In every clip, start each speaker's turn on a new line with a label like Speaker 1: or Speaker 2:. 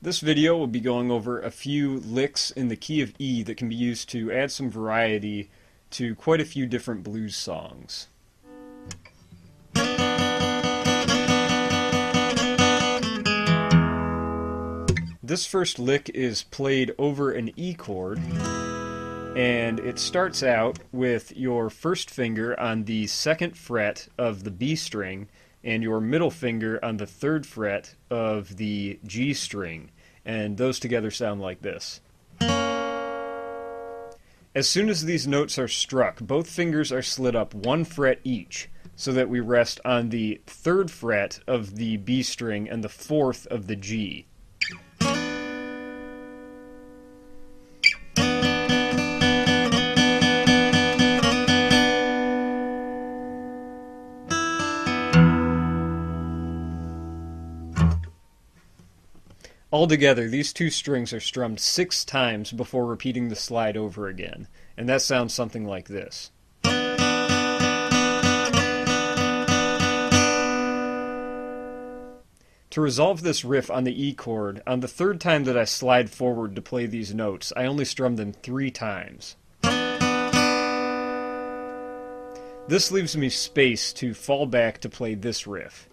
Speaker 1: This video will be going over a few licks in the key of E that can be used to add some variety to quite a few different blues songs. This first lick is played over an E chord, and it starts out with your first finger on the second fret of the B string and your middle finger on the third fret of the G string, and those together sound like this. As soon as these notes are struck, both fingers are slid up one fret each, so that we rest on the third fret of the B string and the fourth of the G. Altogether, these two strings are strummed 6 times before repeating the slide over again, and that sounds something like this. To resolve this riff on the E chord, on the third time that I slide forward to play these notes, I only strum them 3 times. This leaves me space to fall back to play this riff.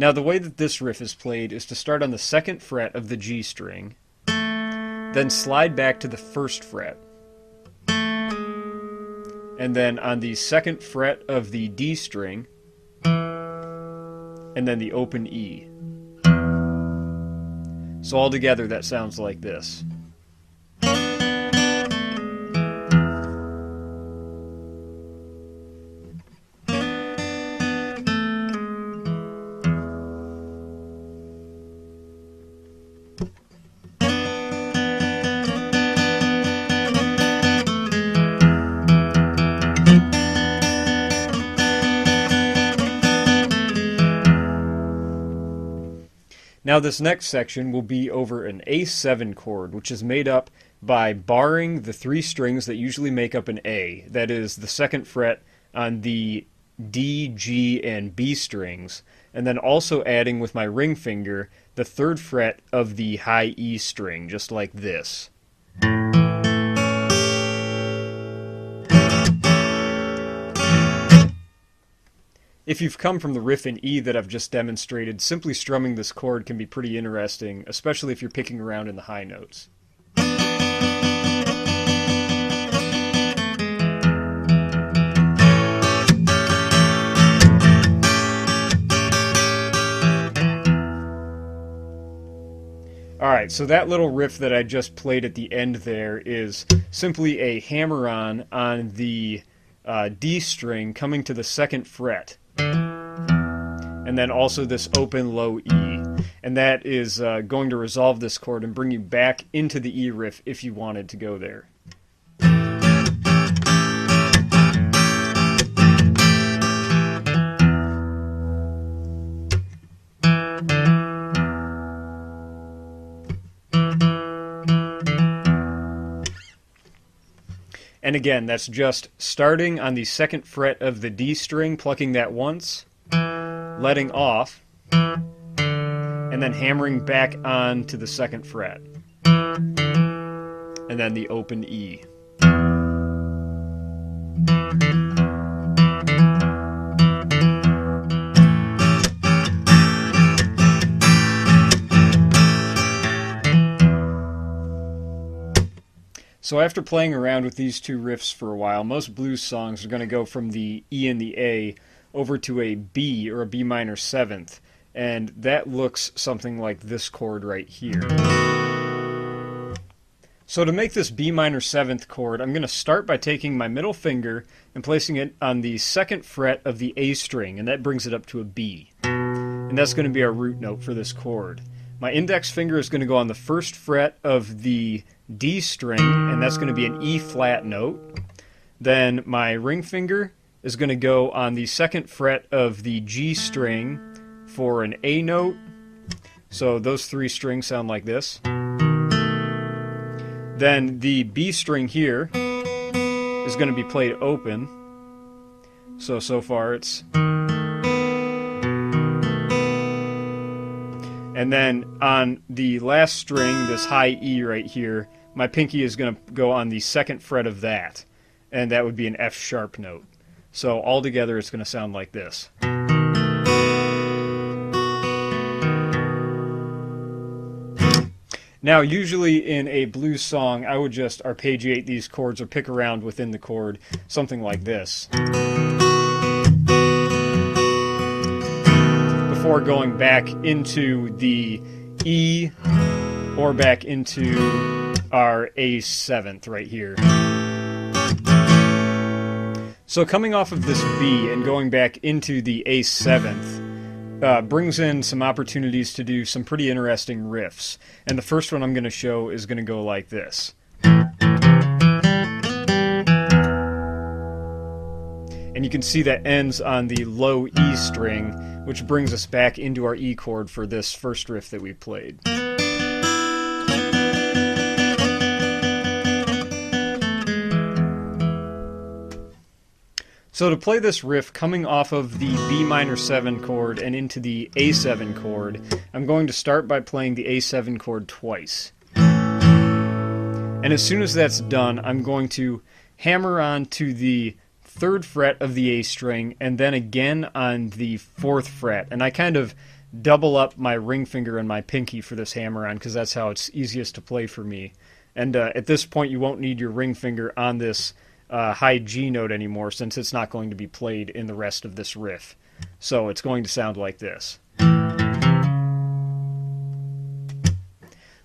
Speaker 1: Now the way that this riff is played is to start on the second fret of the G string, then slide back to the first fret, and then on the second fret of the D string, and then the open E. So altogether that sounds like this. Now this next section will be over an A7 chord, which is made up by barring the 3 strings that usually make up an A, that is the second fret on the D, G, and B strings, and then also adding with my ring finger the third fret of the high E string, just like this. If you've come from the riff in E that I've just demonstrated, simply strumming this chord can be pretty interesting, especially if you're picking around in the high notes. Alright, so that little riff that I just played at the end there is simply a hammer-on on the D string coming to the second fret. And then also this open low E, and that is going to resolve this chord and bring you back into the E riff if you wanted to go there. And again, that's just starting on the second fret of the D string, plucking that once, letting off, and then hammering back on to the second fret, and then the open E. So after playing around with these two riffs for a while, most blues songs are going to go from the E and the A over to a B or a B minor 7th, and that looks something like this chord right here. So to make this B minor 7th chord, I'm going to start by taking my middle finger and placing it on the second fret of the A string, and that brings it up to a B. And that's going to be our root note for this chord. My index finger is going to go on the first fret of the D string, and that's going to be an E flat note. Then my ring finger is going to go on the second fret of the G string for an A note. So those 3 strings sound like this. Then the B string here is going to be played open. So far it's... And then on the last string, this high E right here, my pinky is going to go on the second fret of that. And that would be an F sharp note. So all together it's going to sound like this. Now, usually in a blues song, I would just arpeggiate these chords or pick around within the chord, something like this, before going back into the E or back into our A7th right here. So coming off of this B and going back into the A7th brings in some opportunities to do some pretty interesting riffs. And the first one I'm going to show is going to go like this. And you can see that ends on the low E string, which brings us back into our E chord for this first riff that we played. So to play this riff coming off of the B minor 7 chord and into the A7 chord, I'm going to start by playing the A7 chord twice. And as soon as that's done, I'm going to hammer on to the 3rd fret of the A string and then again on the 4th fret. And I kind of double up my ring finger and my pinky for this hammer on because that's how it's easiest to play for me. And at this point you won't need your ring finger on this high G note anymore since it's not going to be played in the rest of this riff. So it's going to sound like this.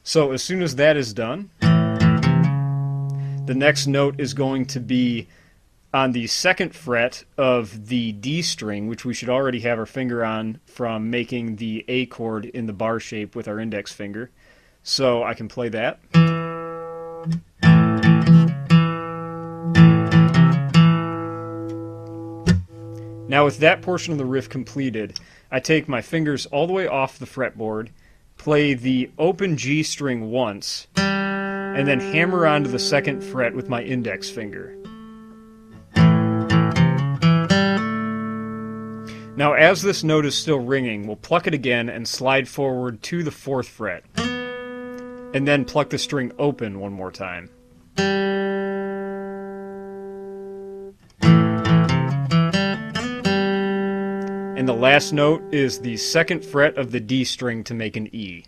Speaker 1: So as soon as that is done, the next note is going to be on the 2nd fret of the D string, which we should already have our finger on from making the A chord in the bar shape with our index finger. So I can play that. Now with that portion of the riff completed, I take my fingers all the way off the fretboard, play the open G string once, and then hammer onto the 2nd fret with my index finger. Now as this note is still ringing, we'll pluck it again and slide forward to the 4th fret, and then pluck the string open one more time. And the last note is the 2nd fret of the D string to make an E.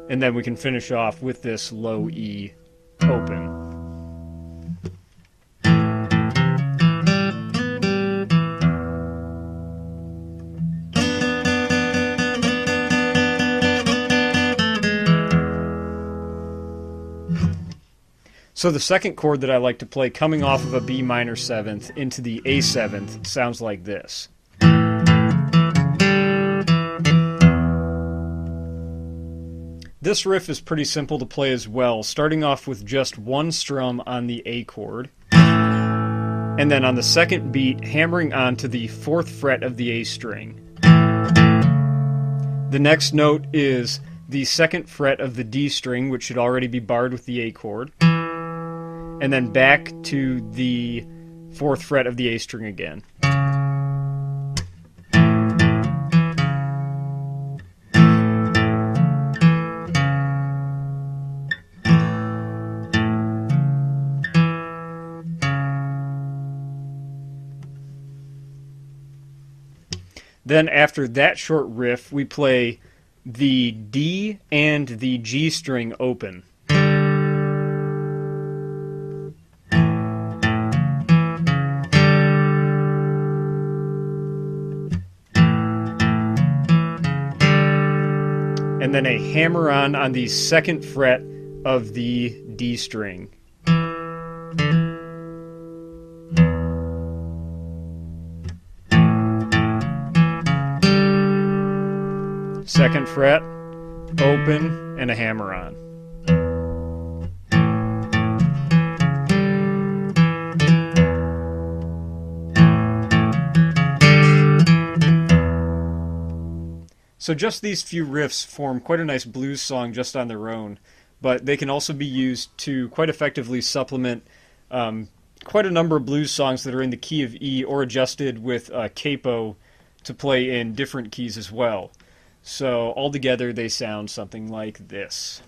Speaker 1: And then we can finish off with this low E open. So the second chord that I like to play coming off of a B minor 7th into the A7th sounds like this. This riff is pretty simple to play as well, starting off with just one strum on the A chord, and then on the second beat hammering onto the 4th fret of the A string. The next note is the 2nd fret of the D string, which should already be barred with the A chord, and then back to the 4th fret of the A string again. Then after that short riff, we play the D and the G string open. And then a hammer on the 2nd fret of the D string. 2nd fret, open, and a hammer on. So just these few riffs form quite a nice blues song just on their own. but they can also be used to quite effectively supplement quite a number of blues songs that are in the key of E or adjusted with capo to play in different keys as well. So altogether they sound something like this.